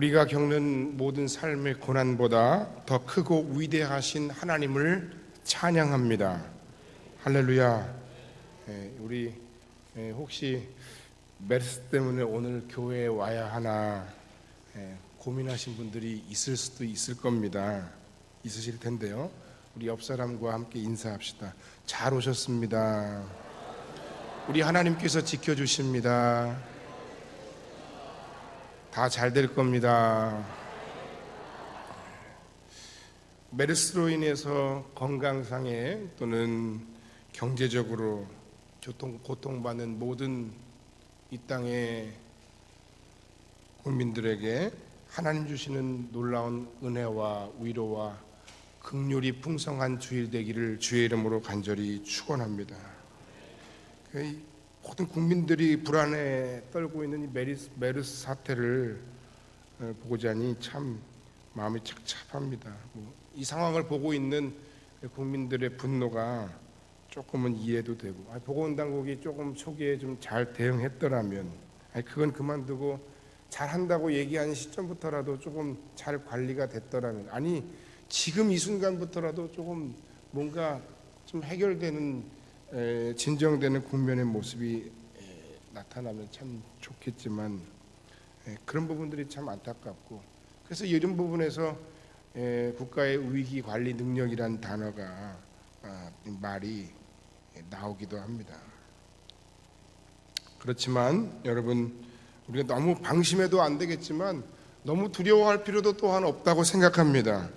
우리가 겪는 모든 삶의 고난보다 더 크고 위대하신 하나님을 찬양합니다. 할렐루야. 우리 혹시 메르스 때문에 오늘 교회에 와야 하나 고민하신 분들이 있을 수도 있을 겁니다. 있으실 텐데요. 우리 옆 사람과 함께 인사합시다. 잘 오셨습니다. 우리 하나님께서 지켜주십니다. 다 잘 될 겁니다. 메르스로 인해서 건강상에 또는 경제적으로 고통받는 모든 이 땅의 국민들에게 하나님 주시는 놀라운 은혜와 위로와 긍휼이 풍성한 주일 되기를 주의 이름으로 간절히 축원합니다. 모든 국민들이 불안에 떨고 있는 이 메르스 사태를 보고자니 참 마음이 착잡합니다. 이 상황을 보고 있는 국민들의 분노가 조금은 이해도 되고, 보건당국이 조금 초기에 좀 잘 대응했더라면, 그건 그만두고 잘한다고 얘기하는 시점부터라도 조금 잘 관리가 됐더라면, 지금 이 순간부터라도 조금 뭔가 좀 해결되는 진정되는 국면의 모습이 나타나면 참 좋겠지만 그런 부분들이 참 안타깝고, 그래서 이런 부분에서 국가의 위기 관리 능력이라는 단어가 말이 나오기도 합니다. 그렇지만 여러분, 우리가 너무 방심해도 안 되겠지만 너무 두려워할 필요도 또한 없다고 생각합니다.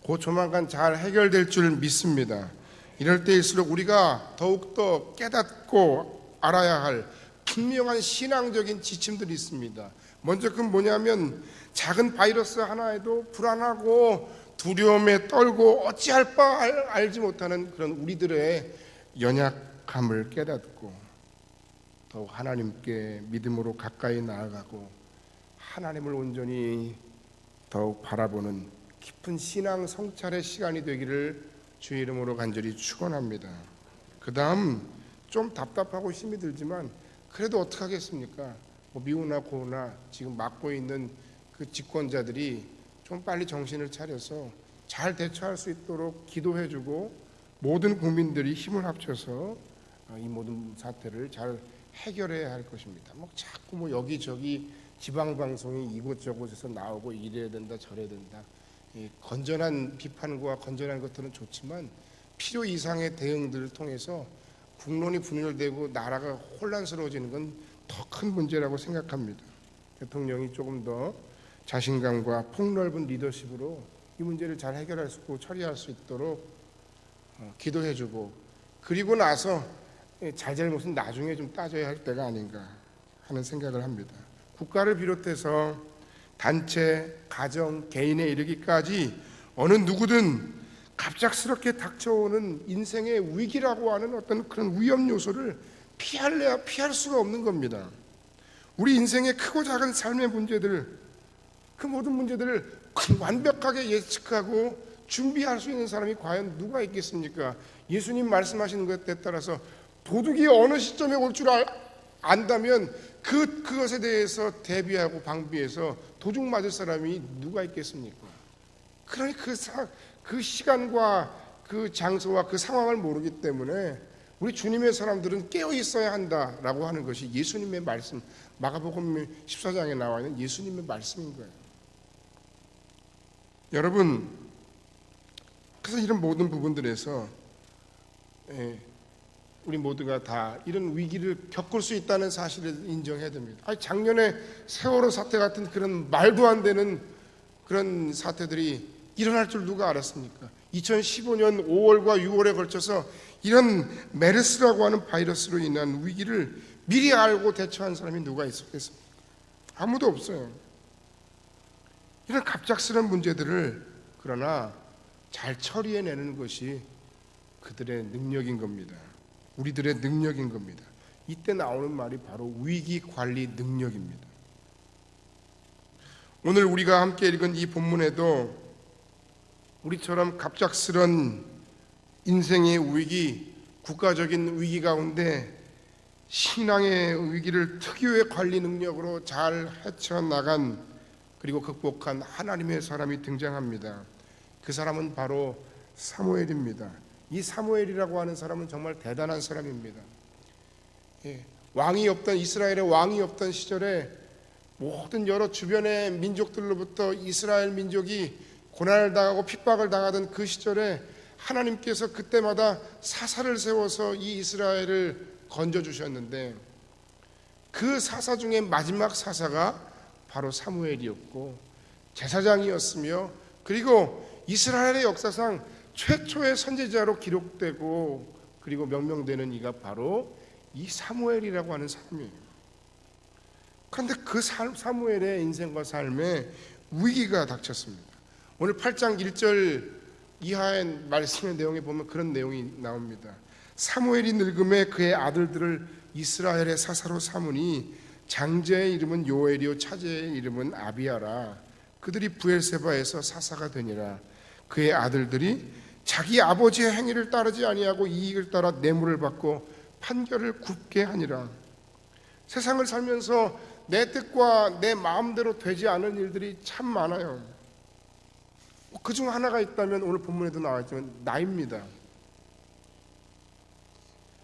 곧 조만간 잘 해결될 줄 믿습니다. 이럴 때일수록 우리가 더욱더 깨닫고 알아야 할 분명한 신앙적인 지침들이 있습니다. 먼저 그건 뭐냐면, 작은 바이러스 하나에도 불안하고 두려움에 떨고 어찌할 바 알지 못하는 그런 우리들의 연약함을 깨닫고 더욱 하나님께 믿음으로 가까이 나아가고 하나님을 온전히 더욱 바라보는 깊은 신앙 성찰의 시간이 되기를 주의 이름으로 간절히 축원합니다. 그 다음, 좀 답답하고 힘이 들지만 그래도 어떡하겠습니까? 미우나 고우나 지금 맡고 있는 그 집권자들이 좀 빨리 정신을 차려서 잘 대처할 수 있도록 기도해주고 모든 국민들이 힘을 합쳐서 이 모든 사태를 잘 해결해야 할 것입니다. 자꾸 여기저기 지방방송이 이곳저곳에서 나오고 이래야 된다 저래야 된다, 건전한 비판과 건전한 것들은 좋지만 필요 이상의 대응들을 통해서 국론이 분열되고 나라가 혼란스러워지는 건 더 큰 문제라고 생각합니다. 대통령이 조금 더 자신감과 폭넓은 리더십으로 이 문제를 잘 해결할 수 있고 처리할 수 있도록 기도해주고, 그리고 나서 잘잘못은 나중에 좀 따져야 할 때가 아닌가 하는 생각을 합니다. 국가를 비롯해서 단체, 가정, 개인에 이르기까지 어느 누구든 갑작스럽게 닥쳐오는 인생의 위기라고 하는 어떤 그런 위험 요소를 피할래야 피할 수가 없는 겁니다. 우리 인생의 크고 작은 삶의 문제들, 그 모든 문제들을 완벽하게 예측하고 준비할 수 있는 사람이 과연 누가 있겠습니까? 예수님 말씀하시는 것에 따라서 도둑이 어느 시점에 올 줄 안다면 그것에 대해서 대비하고 방비해서 도둑 맞을 사람이 누가 있겠습니까? 그러니 그 시간과 그 장소와 그 상황을 모르기 때문에 우리 주님의 사람들은 깨어 있어야 한다라고 하는 것이 예수님의 말씀, 마가복음 14장에 나와 있는 예수님의 말씀인 거예요. 여러분, 그래서 이런 모든 부분들에서 우리 모두가 다 이런 위기를 겪을 수 있다는 사실을 인정해야 됩니다. 작년에 세월호 사태 같은 그런 말도 안 되는 그런 사태들이 일어날 줄 누가 알았습니까? 2015년 5월과 6월에 걸쳐서 이런 메르스라고 하는 바이러스로 인한 위기를 미리 알고 대처한 사람이 누가 있었겠습니까? 아무도 없어요. 이런 갑작스러운 문제들을 그러나 잘 처리해내는 것이 그들의 능력인 겁니다. 우리들의 능력인 겁니다. 이때 나오는 말이 바로 위기 관리 능력입니다. 오늘 우리가 함께 읽은 이 본문에도 우리처럼 갑작스런 인생의 위기, 국가적인 위기 가운데 신앙의 위기를 특유의 관리 능력으로 잘 헤쳐나간 그리고 극복한 하나님의 사람이 등장합니다. 그 사람은 바로 사무엘입니다. 이 사무엘이라고 하는 사람은 정말 대단한 사람입니다. 왕이 없던, 이스라엘의 왕이 없던 시절에 모든 여러 주변의 민족들로부터 이스라엘 민족이 고난을 당하고 핍박을 당하던 그 시절에 하나님께서 그때마다 사사를 세워서 이 이스라엘을 건져주셨는데, 그 사사 중에 마지막 사사가 바로 사무엘이었고 제사장이었으며, 그리고 이스라엘의 역사상 최초의 선지자로 기록되고 그리고 명명되는 이가 바로 이 사무엘이라고 하는 사람이에요. 그런데 그 사무엘의 인생과 삶에 위기가 닥쳤습니다. 오늘 8장 1절 이하의 말씀의 내용에 보면 그런 내용이 나옵니다. 사무엘이 늙음에 그의 아들들을 이스라엘의 사사로 삼으니 장제의 이름은 요엘이요 차제의 이름은 아비야라. 그들이 브엘세바에서 사사가 되니라. 그의 아들들이 자기 아버지의 행위를 따르지 아니하고 이익을 따라 뇌물을 받고 판결을 굽게 하니라. 세상을 살면서 내 뜻과 내 마음대로 되지 않은 일들이 참 많아요. 그중 하나가 있다면 오늘 본문에도 나와있지만 나이입니다.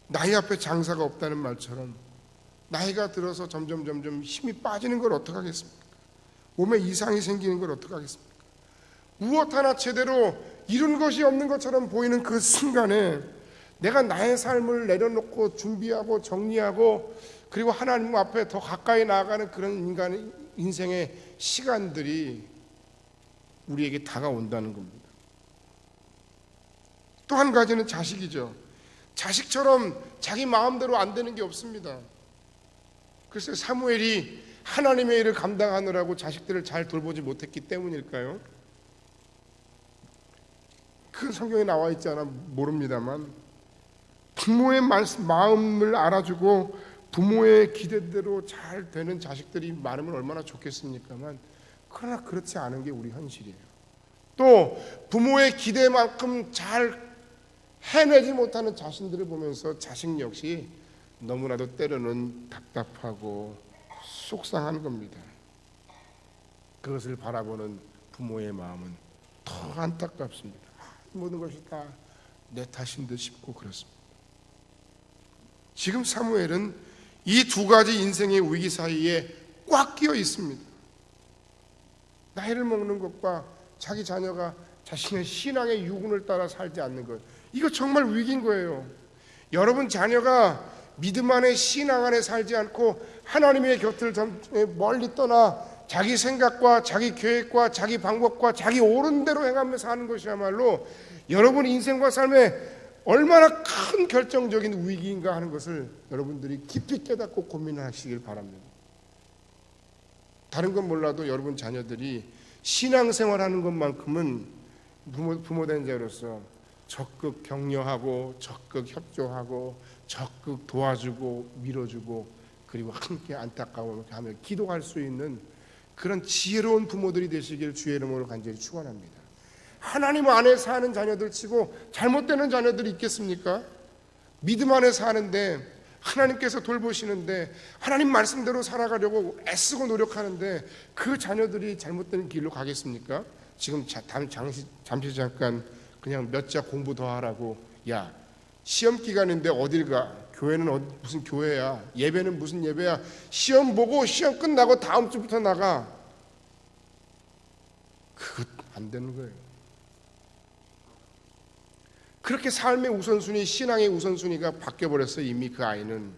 나이 앞에 장사가 없다는 말처럼 나이가 들어서 점점 힘이 빠지는 걸 어떡하겠습니까? 몸에 이상이 생기는 걸 어떡하겠습니까? 무엇 하나 제대로 이룬 것이 없는 것처럼 보이는 그 순간에 내가 나의 삶을 내려놓고 준비하고 정리하고 그리고 하나님 앞에 더 가까이 나아가는 그런 인간의 인생의 시간들이 우리에게 다가온다는 겁니다. 또 한 가지는 자식이죠. 자식처럼 자기 마음대로 안 되는 게 없습니다. 글쎄 사무엘이 하나님의 일을 감당하느라고 자식들을 잘 돌보지 못했기 때문일까요? 그 성경에 나와 있지 않아 모릅니다만 부모의 마음을 알아주고 부모의 기대대로 잘 되는 자식들이 많으면 얼마나 좋겠습니까만, 그러나 그렇지 않은 게 우리 현실이에요. 또 부모의 기대만큼 잘 해내지 못하는 자신들을 보면서 자식 역시 너무나도 때로는 답답하고 속상한 겁니다. 그것을 바라보는 부모의 마음은 더 안타깝습니다. 모든 것이 다 내 탓인 듯 싶고 그렇습니다. 지금 사무엘은 이 두 가지 인생의 위기 사이에 꽉 끼어 있습니다. 나이를 먹는 것과 자기 자녀가 자신의 신앙의 유군을 따라 살지 않는 것, 이거 정말 위기인 거예요. 여러분 자녀가 믿음 안에 신앙 안에 살지 않고 하나님의 곁을 멀리 떠나 자기 생각과 자기 계획과 자기 방법과 자기 옳은 대로 행하며 사는 것이야말로 여러분 인생과 삶에 얼마나 큰 결정적인 위기인가 하는 것을 여러분들이 깊이 깨닫고 고민하시길 바랍니다. 다른 건 몰라도 여러분 자녀들이 신앙생활하는 것만큼은 부모된 자로서 적극 격려하고 적극 협조하고 적극 도와주고 밀어주고 그리고 함께 안타까워하며 기도할 수 있는 그런 지혜로운 부모들이 되시길 주의 이름으로 간절히 축원합니다. 하나님 안에 사는 자녀들 치고 잘못되는 자녀들이 있겠습니까? 믿음 안에 사는데 하나님께서 돌보시는데 하나님 말씀대로 살아가려고 애쓰고 노력하는데 그 자녀들이 잘못된 길로 가겠습니까? 지금 잠시 잠깐 그냥 몇 자 공부 더 하라고, 야 시험 기간인데 어딜 가? 교회는 무슨 교회야? 예배는 무슨 예배야? 시험 보고 시험 끝나고 다음 주부터 나가. 그것 안 되는 거예요. 그렇게 삶의 우선순위, 신앙의 우선순위가 바뀌어버렸어요. 이미 그 아이는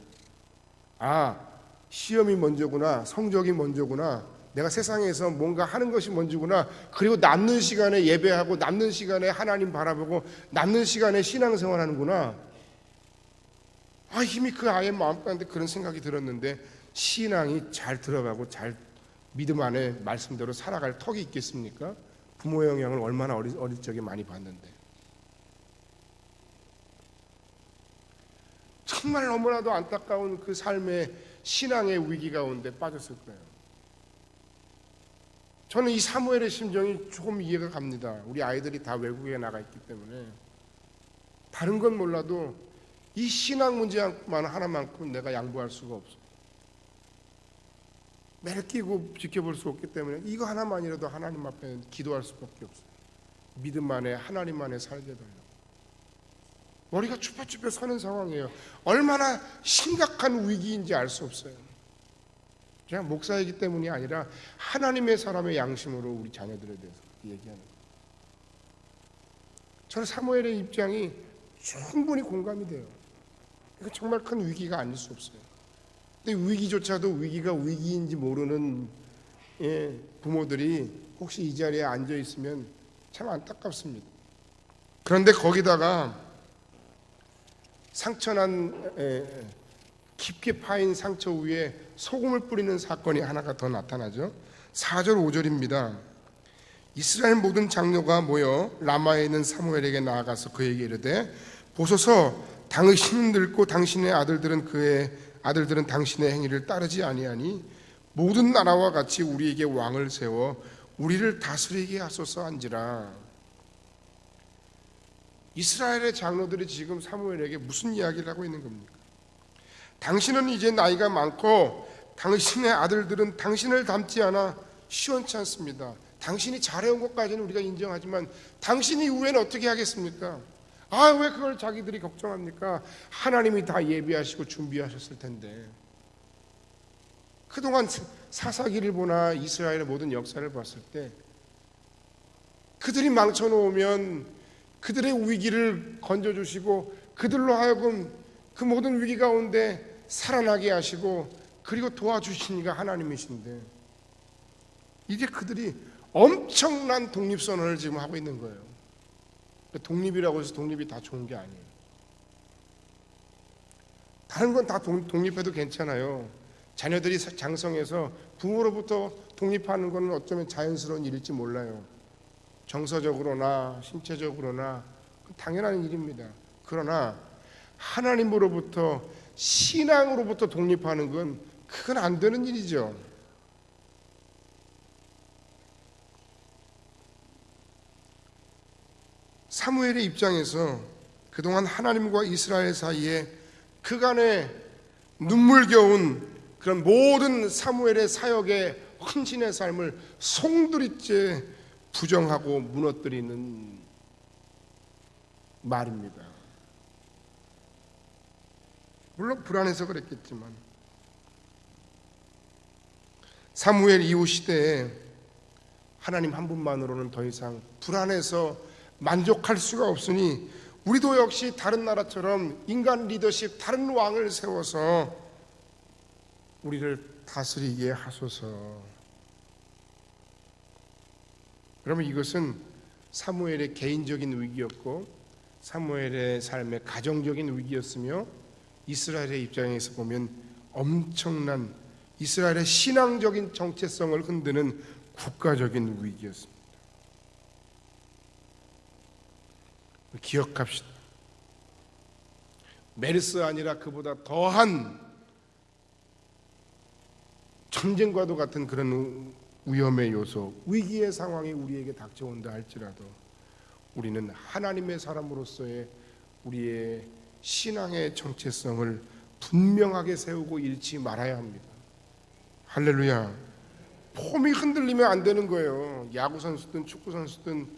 시험이 먼저구나, 성적이 먼저구나, 내가 세상에서 뭔가 하는 것이 먼저구나, 그리고 남는 시간에 예배하고 남는 시간에 하나님 바라보고 남는 시간에 신앙생활 하는구나. 이미 그 아이의 마음가운데 그런 생각이 들었는데 신앙이 잘 들어가고 잘 믿음 안에 말씀대로 살아갈 턱이 있겠습니까? 부모의 영향을 얼마나 어릴 적에 많이 받는데. 정말 너무나도 안타까운 그 삶의 신앙의 위기 가운데 빠졌을 거예요. 저는 이 사무엘의 심정이 조금 이해가 갑니다. 우리 아이들이 다 외국에 나가 있기 때문에 다른 건 몰라도 이 신앙 문제만 하나만큼 내가 양보할 수가 없어요. 매를 끼고 지켜볼 수 없기 때문에 이거 하나만이라도 하나님 앞에 기도할 수밖에 없어요. 믿음 안에 하나님 안에 살게 달라고. 머리가 쭈뼛쭈뼛 서는 상황이에요. 얼마나 심각한 위기인지 알 수 없어요. 그냥 목사이기 때문이 아니라 하나님의 사람의 양심으로 우리 자녀들에 대해서 얘기하는 거예요. 저는 사무엘의 입장이 충분히 공감이 돼요. 이거 정말 큰 위기가 아닐 수 없어요. 근데 위기조차도 위기가 위기인지 모르는 부모들이 혹시 이 자리에 앉아 있으면 참 안타깝습니다. 그런데 거기다가 상처난 깊게 파인 상처 위에 소금을 뿌리는 사건이 하나가 더 나타나죠. 4절 5절입니다. 이스라엘 모든 장로가 모여 라마에 있는 사무엘에게 나아가서 그에게 이르되 보소서 당신은 늙고 당신의 아들들은 당신의 행위를 따르지 아니하니 모든 나라와 같이 우리에게 왕을 세워 우리를 다스리게 하소서 한지라. 이스라엘의 장로들이 지금 사무엘에게 무슨 이야기를 하고 있는 겁니까? 당신은 이제 나이가 많고 당신의 아들들은 당신을 닮지 않아 시원치 않습니다. 당신이 잘해온 것까지는 우리가 인정하지만 당신 이후에는 어떻게 하겠습니까? 왜 그걸 자기들이 걱정합니까? 하나님이 다 예비하시고 준비하셨을 텐데. 그동안 사사기를 보나 이스라엘의 모든 역사를 봤을 때 그들이 망쳐놓으면 그들의 위기를 건져주시고 그들로 하여금 그 모든 위기 가운데 살아나게 하시고 그리고 도와주신 이가 하나님이신데 이제 그들이 엄청난 독립선언을 지금 하고 있는 거예요. 독립이라고 해서 독립이 다 좋은 게 아니에요. 다른 건 다 독립해도 괜찮아요. 자녀들이 장성해서 부모로부터 독립하는 건 어쩌면 자연스러운 일일지 몰라요. 정서적으로나 신체적으로나 당연한 일입니다. 그러나 하나님으로부터 신앙으로부터 독립하는 건 그건 안 되는 일이죠. 사무엘의 입장에서 그동안 하나님과 이스라엘 사이에 그간의 눈물겨운 그런 모든 사무엘의 사역의 헌신의 삶을 송두리째 부정하고 무너뜨리는 말입니다. 물론 불안해서 그랬겠지만 사무엘 이후 시대에 하나님 한 분만으로는 더 이상 불안해서 만족할 수가 없으니 우리도 역시 다른 나라처럼 인간 리더십 다른 왕을 세워서 우리를 다스리게 하소서. 그러면 이것은 사무엘의 개인적인 위기였고 사무엘의 삶의 가정적인 위기였으며 이스라엘의 입장에서 보면 엄청난 이스라엘의 신앙적인 정체성을 흔드는 국가적인 위기였습니다. 기억합시다. 메르스 아니라 그보다 더한 전쟁과도 같은 그런 위험의 요소, 위기의 상황이 우리에게 닥쳐온다 할지라도 우리는 하나님의 사람으로서의 우리의 신앙의 정체성을 분명하게 세우고 잃지 말아야 합니다. 할렐루야. 폼이 흔들리면 안 되는 거예요. 야구 선수든 축구 선수든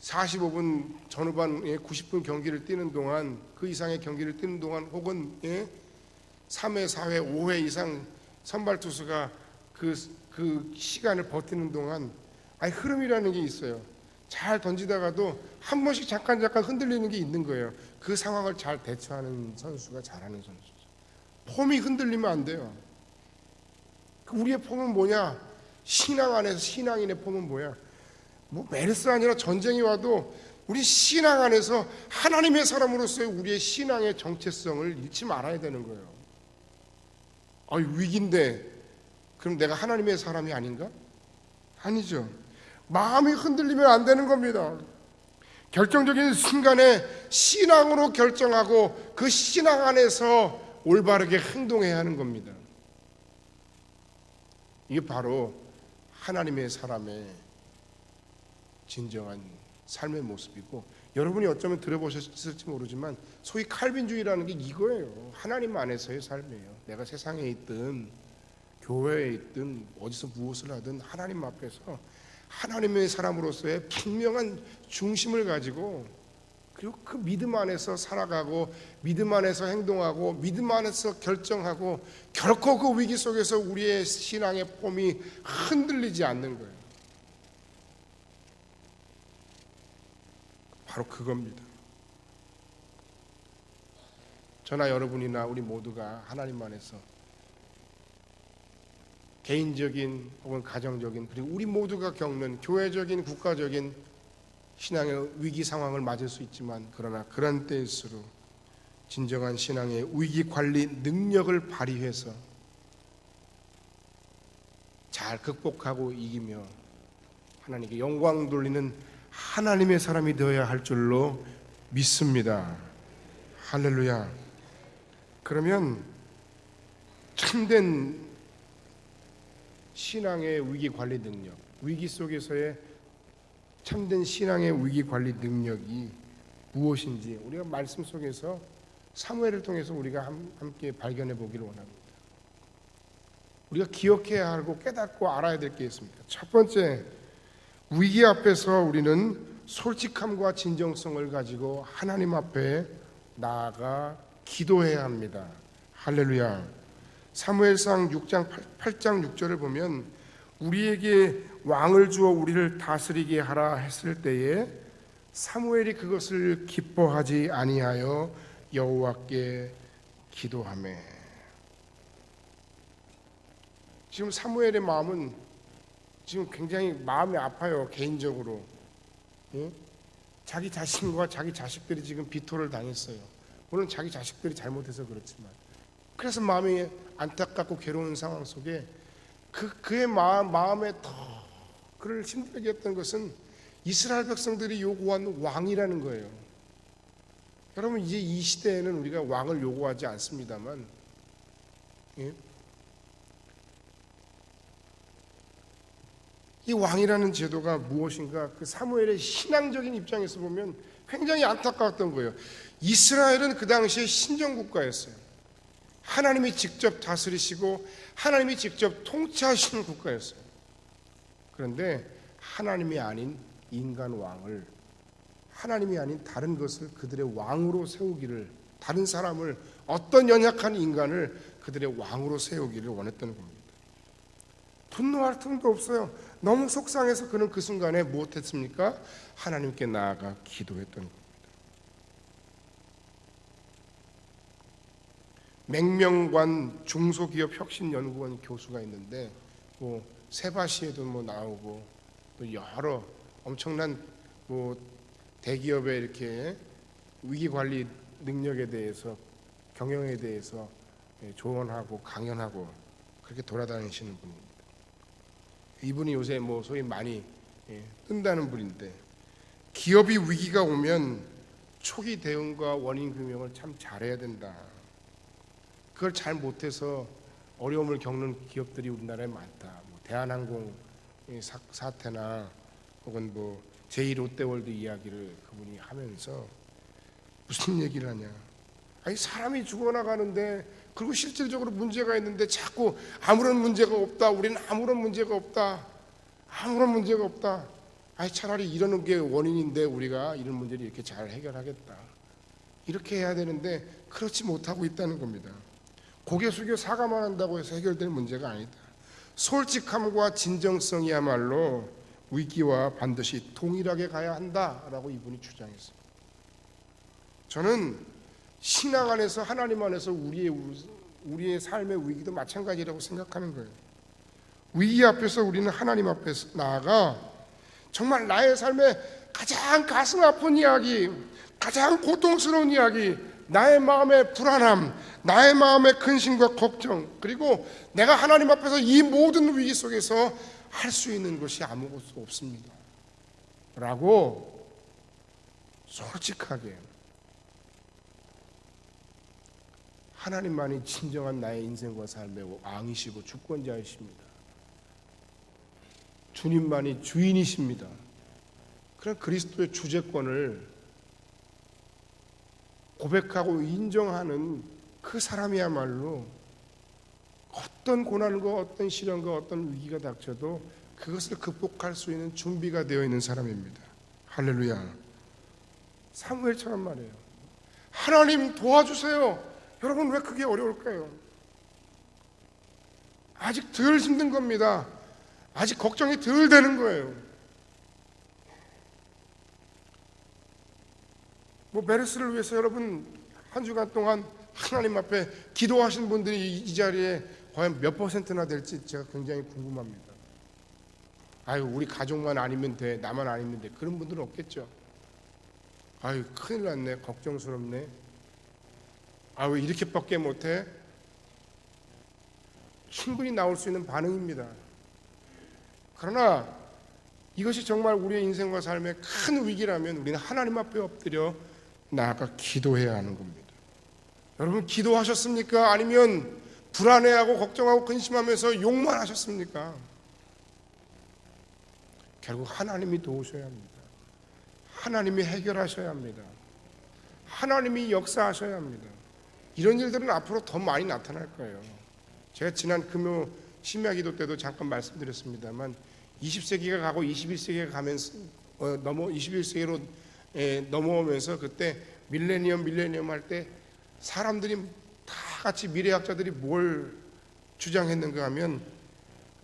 45분 전후반 90분 경기를 뛰는 동안 그 이상의 경기를 뛰는 동안 혹은 3회, 4회, 5회 이상 선발 투수가 그 시간을 버티는 동안 흐름이라는 게 있어요. 잘 던지다가도 한 번씩 잠깐 흔들리는 게 있는 거예요. 그 상황을 잘 대처하는 선수가 잘하는 선수죠. 폼이 흔들리면 안 돼요. 우리의 폼은 뭐냐? 신앙 안에서 신앙인의 폼은 뭐야? 메르스 아니라 전쟁이 와도 우리 신앙 안에서 하나님의 사람으로서의 우리의 신앙의 정체성을 잃지 말아야 되는 거예요. 위기인데 그럼 내가 하나님의 사람이 아닌가? 아니죠. 마음이 흔들리면 안 되는 겁니다. 결정적인 순간에 신앙으로 결정하고 그 신앙 안에서 올바르게 행동해야 하는 겁니다. 이게 바로 하나님의 사람의 진정한 삶의 모습이고 여러분이 어쩌면 들어보셨을지 모르지만 소위 칼빈주의라는 게 이거예요. 하나님 안에서의 삶이에요. 내가 세상에 있든 교회에 있든 어디서 무엇을 하든 하나님 앞에서 하나님의 사람으로서의 분명한 중심을 가지고, 그리고 그 믿음 안에서 살아가고 믿음 안에서 행동하고 믿음 안에서 결정하고, 결코 그 위기 속에서 우리의 신앙의 폼이 흔들리지 않는 거예요. 바로 그겁니다. 저나 여러분이나 우리 모두가 하나님 안에서 개인적인 혹은 가정적인, 그리고 우리 모두가 겪는 교회적인 국가적인 신앙의 위기 상황을 맞을 수 있지만, 그러나 그런 때일수록 진정한 신앙의 위기 관리 능력을 발휘해서 잘 극복하고 이기며 하나님께 영광 돌리는 하나님의 사람이 되어야 할 줄로 믿습니다. 할렐루야. 그러면 참된 신앙의 위기 관리 능력, 위기 속에서의 참된 신앙의 위기 관리 능력이 무엇인지 우리가 말씀 속에서 사무엘을 통해서 우리가 함께 발견해 보기를 원합니다. 우리가 기억해야 하고 깨닫고 알아야 될 게 있습니다. 첫 번째, 위기 앞에서 우리는 솔직함과 진정성을 가지고 하나님 앞에 나아가 기도해야 합니다. 할렐루야. 사무엘상 6장 8장 6절을 보면, 우리에게 왕을 주어 우리를 다스리게 하라 했을 때에 사무엘이 그것을 기뻐하지 아니하여 여호와께 기도하매. 지금 사무엘의 마음은 지금 굉장히 마음이 아파요. 개인적으로. 자기 자신과 자기 자식들이 지금 비토를 당했어요. 물론 자기 자식들이 잘못해서 그렇지만, 그래서 마음이 안타깝고 괴로운 상황 속에 그의 마음에 더 그를 힘들게 했던 것은 이스라엘 백성들이 요구한 왕이라는 거예요. 여러분, 이제 이 시대에는 우리가 왕을 요구하지 않습니다만, 이 왕이라는 제도가 무엇인가, 그 사무엘의 신앙적인 입장에서 보면 굉장히 안타까웠던 거예요. 이스라엘은 그 당시에 신정국가였어요. 하나님이 직접 다스리시고 하나님이 직접 통치하시는 국가였어요. 그런데 하나님이 아닌 인간 왕을, 하나님이 아닌 다른 것을 그들의 왕으로 세우기를, 다른 사람을, 어떤 연약한 인간을 그들의 왕으로 세우기를 원했던 겁니다. 분노할 틈도 없어요. 너무 속상해서 그는 그 순간에 무엇했습니까? 하나님께 나아가 기도했던 겁니다. 맹명관 중소기업혁신연구원 교수가 있는데, 세바시에도 나오고 또 여러 엄청난 대기업의 이렇게 위기관리 능력에 대해서, 경영에 대해서 조언하고 강연하고 그렇게 돌아다니시는 분입니다. 이분이 요새 소위 많이 뜬다는 분인데, 기업이 위기가 오면 초기 대응과 원인 규명을 참 잘해야 된다. 그걸 잘 못해서 어려움을 겪는 기업들이 우리나라에 많다. 대한항공 사태나 혹은 제2롯데월드 이야기를 그분이 하면서 무슨 얘기를 하냐. 아니, 사람이 죽어나가는데, 그리고 실질적으로 문제가 있는데 자꾸 아무런 문제가 없다. 우리는 아무런 문제가 없다. 아무런 문제가 없다. 아니, 차라리 이러는 게 원인인데 우리가 이런 문제를 이렇게 잘 해결하겠다. 이렇게 해야 되는데 그렇지 못하고 있다는 겁니다. 고개 숙여 사과만 한다고 해서 해결될 문제가 아니다. 솔직함과 진정성이야말로 위기와 반드시 동일하게 가야 한다라고 이분이 주장했습니다. 저는 신앙 안에서, 하나님 안에서 우리의 삶의 위기도 마찬가지라고 생각하는 거예요. 위기 앞에서 우리는 하나님 앞에 나아가 정말 나의 삶에 가장 가슴 아픈 이야기, 가장 고통스러운 이야기, 나의 마음의 불안함, 나의 마음의 근심과 걱정, 그리고 내가 하나님 앞에서 이 모든 위기 속에서 할 수 있는 것이 아무것도 없습니다 라고 솔직하게, 하나님만이 진정한 나의 인생과 삶의 왕이시고 주권자이십니다. 주님만이 주인이십니다. 그런 그리스도의 주재권을 고백하고 인정하는 그 사람이야말로 어떤 고난과 어떤 시련과 어떤 위기가 닥쳐도 그것을 극복할 수 있는 준비가 되어 있는 사람입니다. 할렐루야. 사무엘처럼 말이에요. 하나님 도와주세요. 여러분, 왜 그게 어려울까요? 아직 덜 힘든 겁니다. 아직 걱정이 덜 되는 거예요. 메르스를 위해서 여러분 한 주간 동안 하나님 앞에 기도하신 분들이 이 자리에 과연 몇 퍼센트나 될지 제가 굉장히 궁금합니다. 아유, 우리 가족만 아니면 돼, 나만 아니면 돼, 그런 분들은 없겠죠. 아유, 큰일 났네, 걱정스럽네, 아, 왜 이렇게밖에 못해? 충분히 나올 수 있는 반응입니다. 그러나 이것이 정말 우리의 인생과 삶의 큰 위기라면 우리는 하나님 앞에 엎드려 나아가 기도해야 하는 겁니다. 여러분, 기도하셨습니까? 아니면 불안해하고 걱정하고 근심하면서 욕만 하셨습니까? 결국 하나님이 도우셔야 합니다. 하나님이 해결하셔야 합니다. 하나님이 역사하셔야 합니다. 이런 일들은 앞으로 더 많이 나타날 거예요. 제가 지난 금요 심야기도 때도 잠깐 말씀드렸습니다만 20세기가 가고 21세기가 가면서 21세기로 넘어오면서 그때 밀레니엄 할 때 사람들이 다 같이 미래학자들이 뭘 주장했는가 하면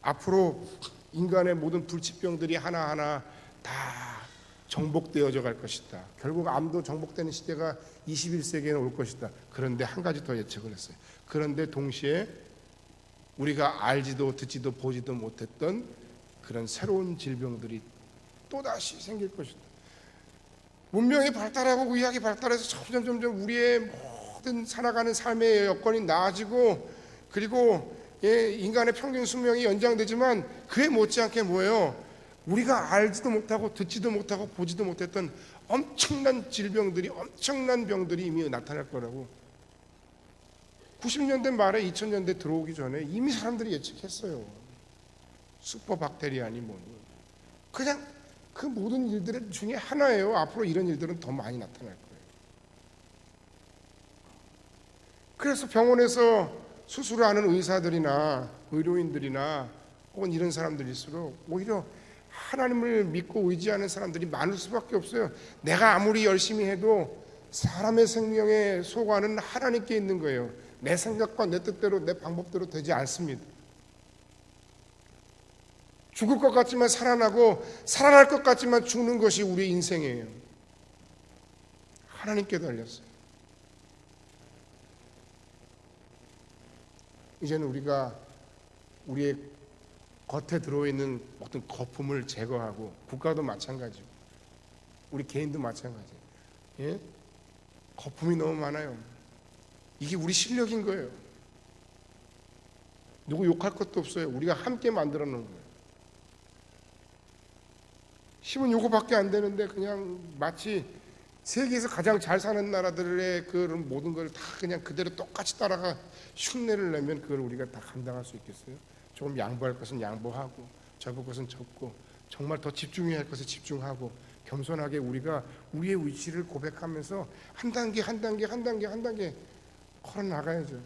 앞으로 인간의 모든 불치병들이 하나하나 다 정복되어져 갈 것이다. 결국 암도 정복되는 시대가 21세기에는 올 것이다. 그런데 한 가지 더 예측을 했어요. 그런데 동시에 우리가 알지도 듣지도 보지도 못했던 그런 새로운 질병들이 또다시 생길 것이다. 문명이 발달하고 의학이 발달해서 점점 우리의 모든 살아가는 삶의 여건이 나아지고, 그리고 인간의 평균 수명이 연장되지만 그에 못지않게 뭐예요? 우리가 알지도 못하고 듣지도 못하고 보지도 못했던 엄청난 질병들이, 엄청난 병들이 이미 나타날 거라고 90년대 말에 2000년대 들어오기 전에 이미 사람들이 예측했어요. 슈퍼박테리아니 뭐니, 그냥 그 모든 일들 중에 하나예요. 앞으로 이런 일들은 더 많이 나타날 거예요. 그래서 병원에서 수술을 하는 의사들이나 의료인들이나 혹은 이런 사람들일수록 오히려 하나님을 믿고 의지하는 사람들이 많을 수밖에 없어요. 내가 아무리 열심히 해도 사람의 생명의 소관은 하나님께 있는 거예요. 내 생각과 내 뜻대로 내 방법대로 되지 않습니다. 죽을 것 같지만 살아나고 살아날 것 같지만 죽는 것이 우리의 인생이에요. 하나님께 달렸어요. 이제는 우리가 우리의 겉에 들어있는 어떤 거품을 제거하고, 국가도 마찬가지고 우리 개인도 마찬가지예요. 예? 거품이 너무 많아요. 이게 우리 실력인 거예요. 누구 욕할 것도 없어요. 우리가 함께 만들어 놓은 거예요. 힘은 요거밖에 안 되는데 그냥 마치 세계에서 가장 잘 사는 나라들의 그런 모든 걸 다 그냥 그대로 똑같이 따라가 흉내를 내면 그걸 우리가 다 감당할 수 있겠어요? 조금 양보할 것은 양보하고 접을 것은 접고 정말 더 집중해야 할 것에 집중하고 겸손하게 우리가 우리의 위치를 고백하면서 한 단계 걸어 나가야죠.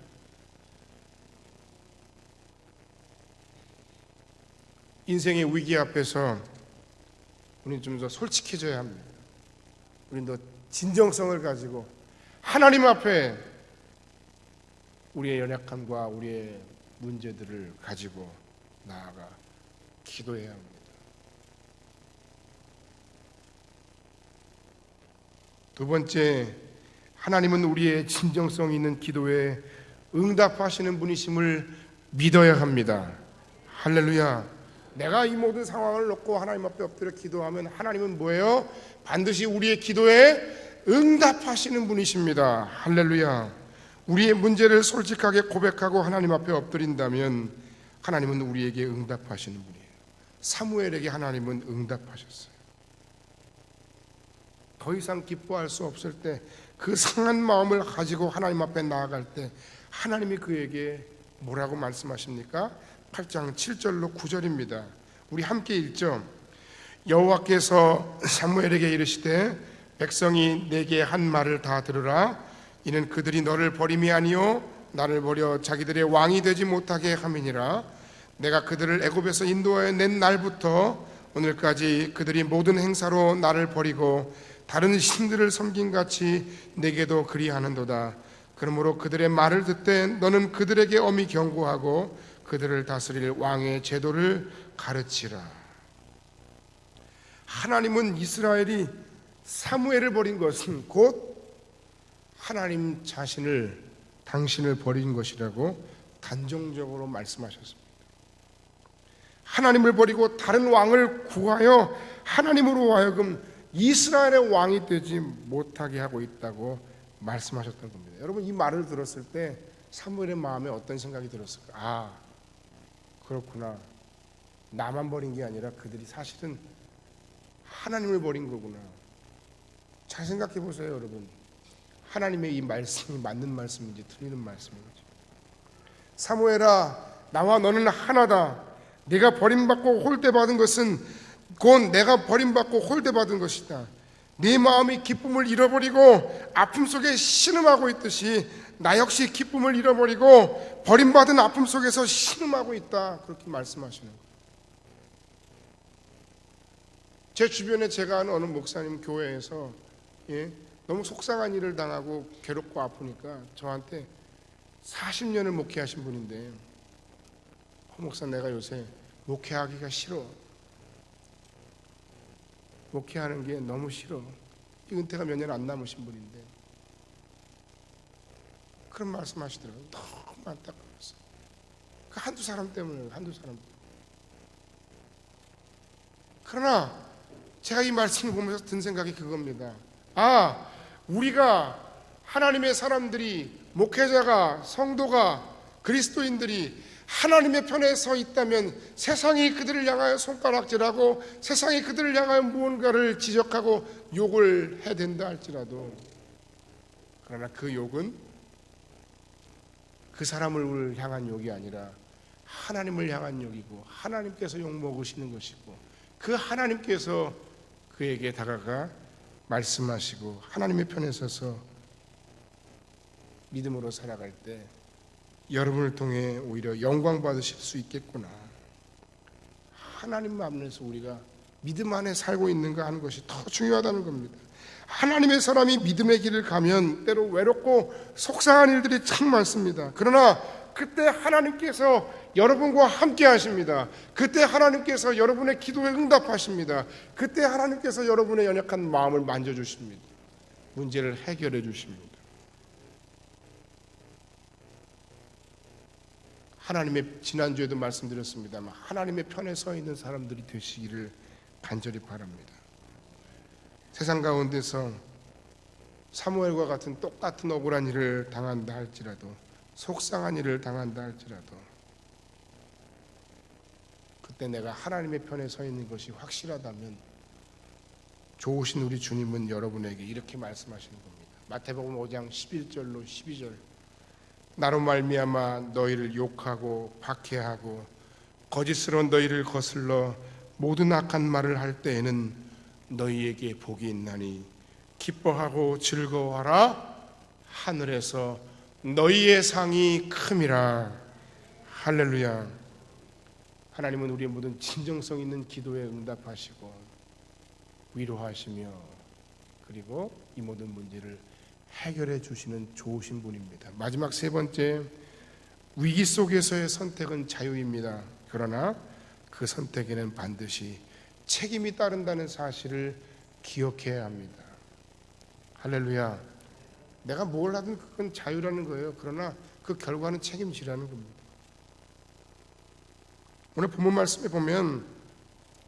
인생의 위기 앞에서 우리는 좀 더 솔직해져야 합니다. 우리는 더 진정성을 가지고 하나님 앞에 우리의 연약함과 우리의 문제들을 가지고 나아가 기도해야 합니다. 두 번째, 하나님은 우리의 진정성 있는 기도에 응답하시는 분이심을 믿어야 합니다. 할렐루야. 내가 이 모든 상황을 놓고 하나님 앞에 엎드려 기도하면 하나님은 뭐예요? 반드시 우리의 기도에 응답하시는 분이십니다. 할렐루야. 우리의 문제를 솔직하게 고백하고 하나님 앞에 엎드린다면 하나님은 우리에게 응답하시는 분이에요. 사무엘에게 하나님은 응답하셨어요. 더 이상 기뻐할 수 없을 때, 그 상한 마음을 가지고 하나님 앞에 나아갈 때 하나님이 그에게 뭐라고 말씀하십니까? 8장 7절로 9절입니다. 우리 함께 읽죠. 여호와께서 사무엘에게 이르시되 백성이 내게 한 말을 다 들으라. 이는 그들이 너를 버림이 아니요 나를 버려 자기들의 왕이 되지 못하게 함이니라. 내가 그들을 애굽에서 인도하여 낸 날부터 오늘까지 그들이 모든 행사로 나를 버리고 다른 신들을 섬김같이 내게도 그리하는도다. 그러므로 그들의 말을 듣되 너는 그들에게 엄히 경고하고 그들을 다스릴 왕의 제도를 가르치라. 하나님은 이스라엘이 사무엘을 버린 것은 곧 하나님 자신을, 당신을 버린 것이라고 단정적으로 말씀하셨습니다. 하나님을 버리고 다른 왕을 구하여 하나님으로 하여금 이스라엘의 왕이 되지 못하게 하고 있다고 말씀하셨던 겁니다. 여러분, 이 말을 들었을 때 사무엘의 마음에 어떤 생각이 들었을까? 아, 그렇구나. 나만 버린 게 아니라 그들이 사실은 하나님을 버린 거구나. 잘 생각해 보세요, 여러분. 하나님의 이 말씀이 맞는 말씀인지 틀리는 말씀인지. 사무엘아, 나와 너는 하나다. 네가 버림받고 홀대받은 것은 곧 내가 버림받고 홀대받은 것이다. 네 마음이 기쁨을 잃어버리고 아픔 속에 신음하고 있듯이 나 역시 기쁨을 잃어버리고 버림받은 아픔 속에서 신음하고 있다. 그렇게 말씀하시는 거예요. 제 주변에 제가 아는 어느 목사님 교회에서 너무 속상한 일을 당하고 괴롭고 아프니까 저한테 40년을 목회하신 분인데, 목사, 내가 요새 목회하기가 싫어. 목회하는 게 너무 싫어. 은퇴가 몇 년 안 남으신 분인데 그런 말씀하시더라고요. 너무 안타까웠어요. 그 한두 사람 때문에, 한두 사람 때문에. 그러나 제가 이 말씀을 보면서 든 생각이 그겁니다. 아, 우리가 하나님의 사람들이, 목회자가, 성도가, 그리스도인들이 하나님의 편에 서 있다면 세상이 그들을 향하여 손가락질하고 세상이 그들을 향하여 무언가를 지적하고 욕을 해야 된다 할지라도, 그러나 그 욕은 그 사람을 향한 욕이 아니라 하나님을 향한 욕이고 하나님께서 욕 먹으시는 것이고 그 하나님께서 그에게 다가가 말씀하시고 하나님의 편에 서서 믿음으로 살아갈 때 여러분을 통해 오히려 영광 받으실 수 있겠구나. 하나님 앞에서 우리가 믿음 안에 살고 있는가 하는 것이 더 중요하다는 겁니다. 하나님의 사람이 믿음의 길을 가면 때로 외롭고 속상한 일들이 참 많습니다. 그러나 그때 하나님께서 여러분과 함께 하십니다. 그때 하나님께서 여러분의 기도에 응답하십니다. 그때 하나님께서 여러분의 연약한 마음을 만져주십니다. 문제를 해결해 주십니다. 하나님의, 지난주에도 말씀드렸습니다만 하나님의 편에 서 있는 사람들이 되시기를 간절히 바랍니다. 세상 가운데서 사무엘과 같은 똑같은 억울한 일을 당한다 할지라도, 속상한 일을 당한다 할지라도 그때 내가 하나님의 편에 서 있는 것이 확실하다면 좋으신 우리 주님은 여러분에게 이렇게 말씀하시는 겁니다. 마태복음 5장 11절로 12절. 나로 말미암아 너희를 욕하고 박해하고 거짓스러운 너희를 거슬러 모든 악한 말을 할 때에는 너희에게 복이 있나니 기뻐하고 즐거워하라. 하늘에서 너희의 상이 큼이라. 할렐루야. 하나님은 우리의 모든 진정성 있는 기도에 응답하시고 위로하시며 그리고 이 모든 문제를 해결해 주시는 좋으신 분입니다. 마지막 세 번째, 위기 속에서의 선택은 자유입니다. 그러나 그 선택에는 반드시 책임이 따른다는 사실을 기억해야 합니다. 할렐루야. 내가 뭘 하든 그건 자유라는 거예요. 그러나 그 결과는 책임지라는 겁니다. 오늘 본문 말씀에 보면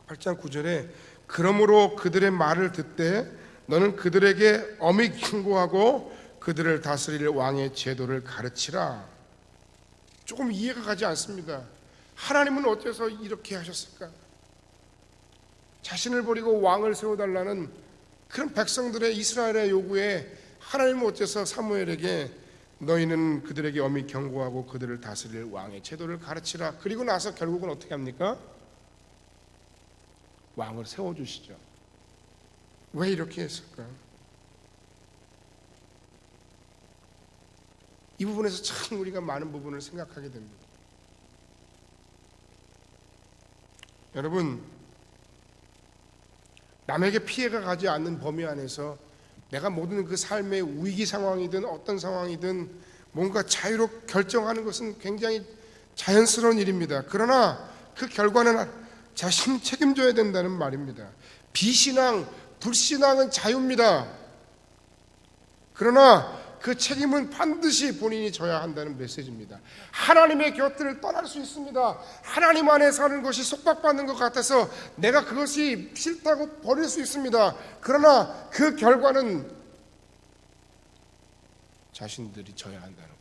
8장 9절에 그러므로 그들의 말을 듣되 너는 그들에게 엄히 경고하고 그들을 다스릴 왕의 제도를 가르치라. 조금 이해가 가지 않습니다. 하나님은 어째서 이렇게 하셨을까? 자신을 버리고 왕을 세워달라는 그런 백성들의, 이스라엘의 요구에 하나님은 어째서 사무엘에게 너희는 그들에게 엄히 경고하고 그들을 다스릴 왕의 제도를 가르치라. 그리고 나서 결국은 어떻게 합니까? 왕을 세워주시죠. 왜 이렇게 했을까? 이 부분에서 참 우리가 많은 부분을 생각하게 됩니다. 여러분, 남에게 피해가 가지 않는 범위 안에서 내가 모든 그 삶의 위기 상황이든 어떤 상황이든 뭔가 자유롭게 결정하는 것은 굉장히 자연스러운 일입니다. 그러나 그 결과는 자신이 책임져야 된다는 말입니다. 비신앙, 불신앙은 자유입니다. 그러나 그 책임은 반드시 본인이 져야 한다는 메시지입니다. 하나님의 곁을 떠날 수 있습니다. 하나님 안에 사는 것이 속박받는 것 같아서 내가 그것이 싫다고 버릴 수 있습니다. 그러나 그 결과는 자신들이 져야 한다는 겁니다.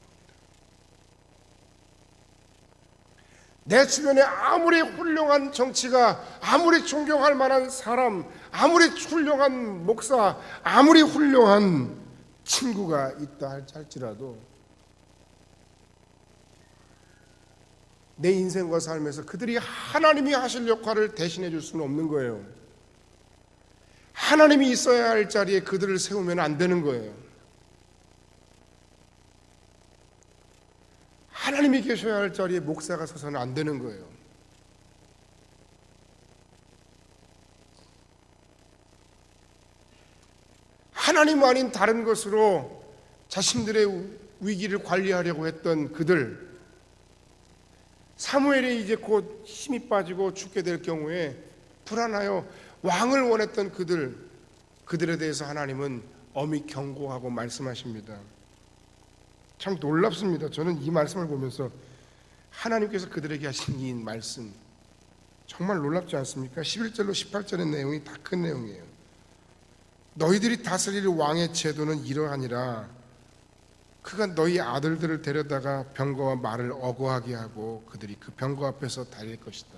내 주변에 아무리 훌륭한 정치가, 아무리 존경할 만한 사람, 아무리 훌륭한 목사, 아무리 훌륭한 친구가 있다 할지라도 내 인생과 삶에서 그들이 하나님이 하실 역할을 대신해 줄 수는 없는 거예요. 하나님이 있어야 할 자리에 그들을 세우면 안 되는 거예요. 하나님이 계셔야 할 자리에 목사가 서서는 안 되는 거예요. 하나님 아닌 다른 것으로 자신들의 위기를 관리하려고 했던 그들, 사무엘이 이제 곧 힘이 빠지고 죽게 될 경우에 불안하여 왕을 원했던 그들에 대해서 하나님은 엄히 경고하고 말씀하십니다. 참 놀랍습니다. 저는 이 말씀을 보면서 하나님께서 그들에게 하신 이 말씀 정말 놀랍지 않습니까? 11절로 18절의 내용이 다 큰 내용이에요. 너희들이 다스릴 왕의 제도는 이러하니라. 그가 너희 아들들을 데려다가 병거와 말을 어거하게 하고 그들이 그 병거 앞에서 달릴 것이다.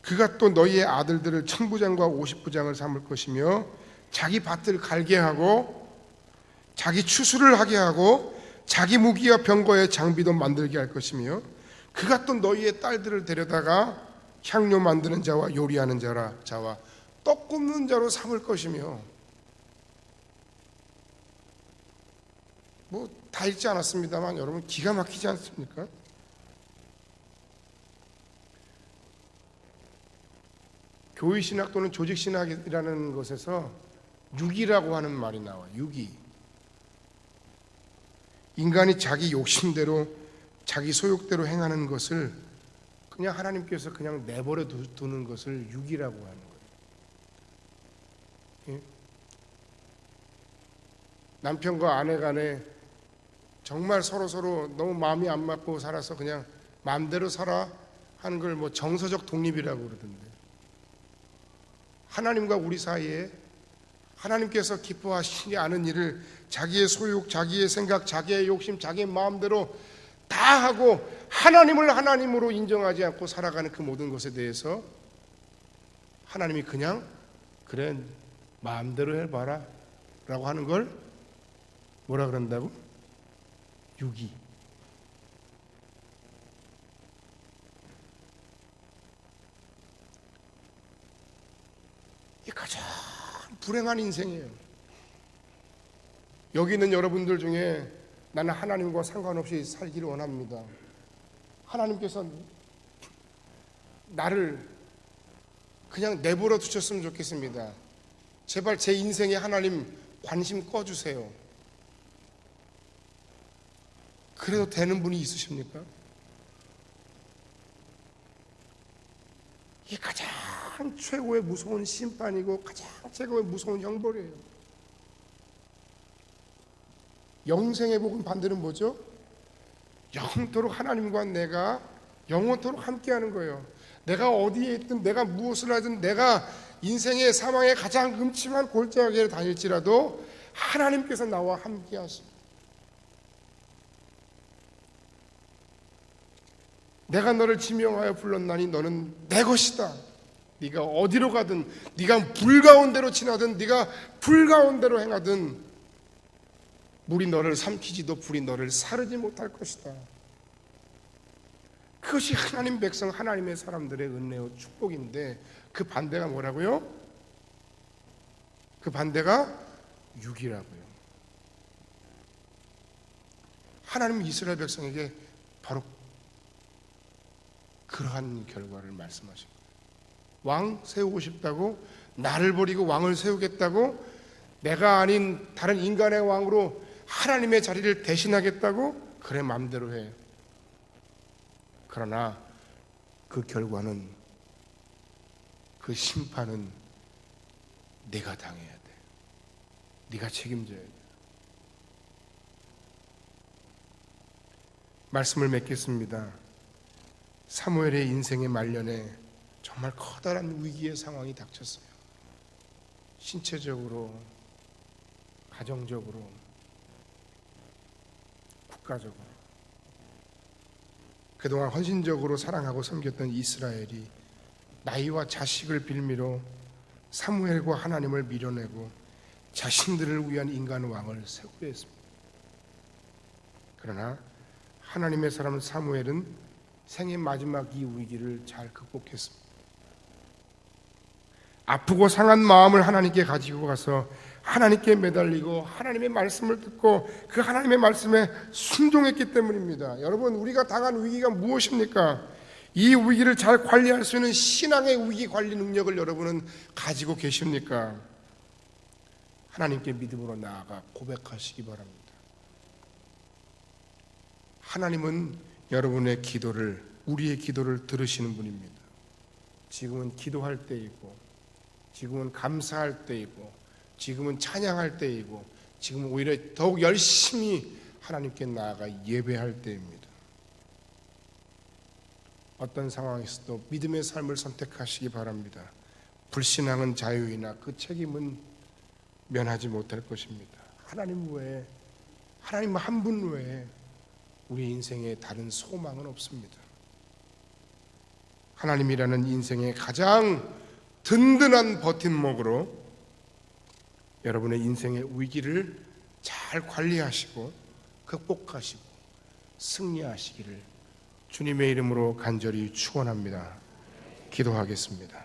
그가 또 너희의 아들들을 천부장과 50부장을 삼을 것이며 자기 밭을 갈게 하고 자기 추수를 하게 하고 자기 무기와 병거의 장비도 만들게 할 것이며 그가 또 너희의 딸들을 데려다가 향료 만드는 자와 요리하는 자와 떡 굽는 자로 삼을 것이며, 뭐 다 읽지 않았습니다만 여러분 기가 막히지 않습니까? 교회신학 또는 조직신학이라는 것에서 유기라고 하는 말이 나와요. 유기. 인간이 자기 욕심대로 자기 소욕대로 행하는 것을 그냥 하나님께서 그냥 내버려 두는 것을 유기라고 하는 거예요. 예? 남편과 아내 간에 정말 서로 너무 마음이 안 맞고 살아서 그냥 마음대로 살아 하는 걸 뭐 정서적 독립이라고 그러던데, 하나님과 우리 사이에 하나님께서 기뻐하시지 않은 일을 자기의 소욕, 자기의 생각, 자기의 욕심, 자기의 마음대로 다 하고 하나님을 하나님으로 인정하지 않고 살아가는 그 모든 것에 대해서 하나님이 그냥 그래 마음대로 해봐라 라고 하는 걸 뭐라 그런다고? 유기. 이게 가장 불행한 인생이에요. 여기 있는 여러분들 중에 나는 하나님과 상관없이 살기를 원합니다. 하나님께서 나를 그냥 내버려 두셨으면 좋겠습니다. 제발 제 인생에 하나님 관심 꺼주세요. 그래도 되는 분이 있으십니까? 이게 가장 최고의 무서운 심판이고 가장 최고의 무서운 형벌이에요. 영생의 복은 반대는 뭐죠? 영원토록 하나님과 내가 영원토록 함께하는 거예요. 내가 어디에 있든 내가 무엇을 하든 내가 인생의 사망의 가장 음침한 골짜기에 다닐지라도 하나님께서 나와 함께하십니다. 내가 너를 지명하여 불렀나니 너는 내 것이다. 네가 어디로 가든, 네가 불 가운데로 지나든, 네가 불 가운데로 행하든 물이 너를 삼키지도 불이 너를 사르지 못할 것이다. 그것이 하나님 백성, 하나님의 사람들의 은혜와 축복인데 그 반대가 뭐라고요? 그 반대가 육이라고요. 하나님은 이스라엘 백성에게 바로 그러한 결과를 말씀하신 거예요. 왕 세우고 싶다고? 나를 버리고 왕을 세우겠다고? 내가 아닌 다른 인간의 왕으로 하나님의 자리를 대신하겠다고? 그래, 마음대로 해. 그러나 그 결과는, 그 심판은 네가 당해야 돼. 네가 책임져야 돼. 말씀을 맺겠습니다. 사무엘의 인생의 말년에 정말 커다란 위기의 상황이 닥쳤어요. 신체적으로, 가정적으로, 국가적으로. 그동안 헌신적으로 사랑하고 섬겼던 이스라엘이 나이와 자식을 빌미로 사무엘과 하나님을 밀어내고 자신들을 위한 인간 왕을 세우려 했습니다. 그러나 하나님의 사람 사무엘은 생의 마지막 이 위기를 잘 극복했습니다. 아프고 상한 마음을 하나님께 가지고 가서 하나님께 매달리고 하나님의 말씀을 듣고 그 하나님의 말씀에 순종했기 때문입니다. 여러분, 우리가 당한 위기가 무엇입니까? 이 위기를 잘 관리할 수 있는 신앙의 위기 관리 능력을 여러분은 가지고 계십니까? 하나님께 믿음으로 나아가 고백하시기 바랍니다. 하나님은 여러분의 기도를, 우리의 기도를 들으시는 분입니다. 지금은 기도할 때이고, 지금은 감사할 때이고, 지금은 찬양할 때이고, 지금은 오히려 더욱 열심히 하나님께 나아가 예배할 때입니다. 어떤 상황에서도 믿음의 삶을 선택하시기 바랍니다. 불신앙은 자유이나 그 책임은 면하지 못할 것입니다. 하나님 외에, 하나님 한 분 외에 우리 인생에 다른 소망은 없습니다. 하나님이라는 인생의 가장 든든한 버팀목으로 여러분의 인생의 위기를 잘 관리하시고 극복하시고 승리하시기를 주님의 이름으로 간절히 축원합니다. 기도하겠습니다.